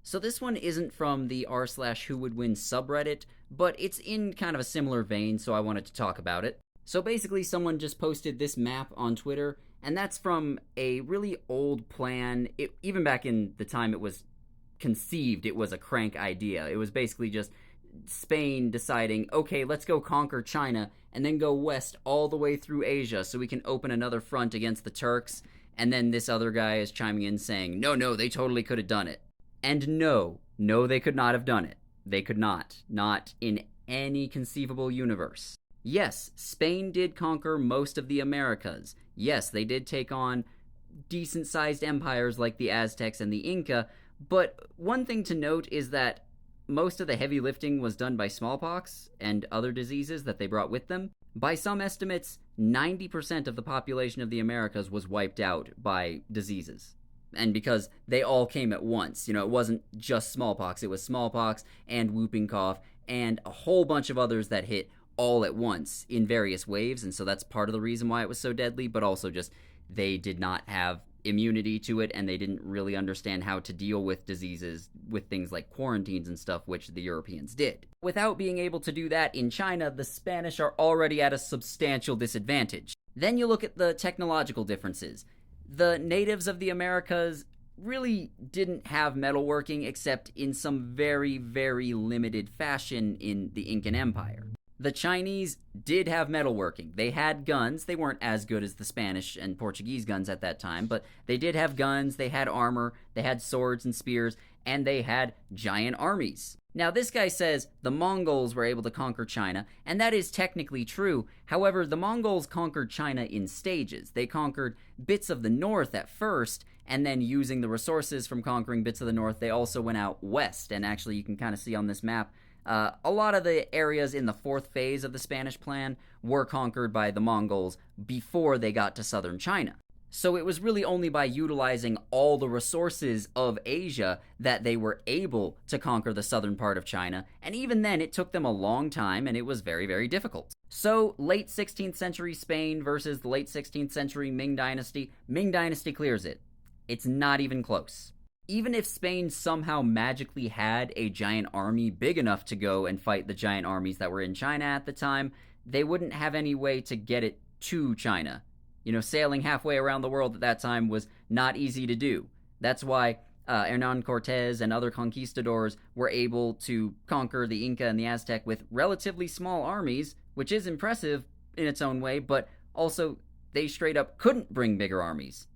So this one isn't from the r slash who would win subreddit, but it's in kind of a similar vein, so I wanted to talk about it. So basically, someone just posted this map on Twitter, and that's from a really old plan. Even back in the time it was conceived, it was a crank idea. It was basically just Spain deciding, okay, let's go conquer China and then go west all the way through Asia so we can open another front against the Turks. And then this other guy is chiming in saying, no, they totally could have done it. And no, they could not have done it. They could not. Not in any conceivable universe. Yes, Spain did conquer most of the Americas. Yes, they did take on decent-sized empires like the Aztecs and the Inca, but one thing to note is that most of the heavy lifting was done by smallpox and other diseases that they brought with them. By some estimates, 90% of the population of the Americas was wiped out by diseases. And because they all came at once. It wasn't just smallpox. It was smallpox and whooping cough and a whole bunch of others that hit all at once in various waves. And so that's part of the reason why it was so deadly, but also just they did not have immunity to it, and they didn't really understand how to deal with diseases with things like quarantines and stuff, which the Europeans did. Without being able to do that in China, the Spanish are already at a substantial disadvantage. Then you look at the technological differences. The natives of the Americas really didn't have metalworking except in some very, very limited fashion in the Incan Empire. The Chinese did have metalworking. They had guns. They weren't as good as the Spanish and Portuguese guns at that time, but they did have guns, they had armor, they had swords and spears, and they had giant armies. Now, this guy says the Mongols were able to conquer China, and that is technically true. However, the Mongols conquered China in stages. They conquered bits of the north at first, and then using the resources from conquering bits of the north, they also went out west. And actually, you can kind of see on this map, a lot of the areas in the fourth phase of the Spanish plan were conquered by the Mongols before they got to southern China. So it was really only by utilizing all the resources of Asia that they were able to conquer the southern part of China, and even then it took them a long time and it was very, very difficult. So late 16th century Spain versus the late 16th century Ming Dynasty clears it. It's not even close. Even if Spain somehow magically had a giant army big enough to go and fight the giant armies that were in China at the time, they wouldn't have any way to get it to China. Sailing halfway around the world at that time was not easy to do. That's why Hernan Cortez and other conquistadors were able to conquer the Inca and the Aztec with relatively small armies, which is impressive in its own way, but also they straight up couldn't bring bigger armies.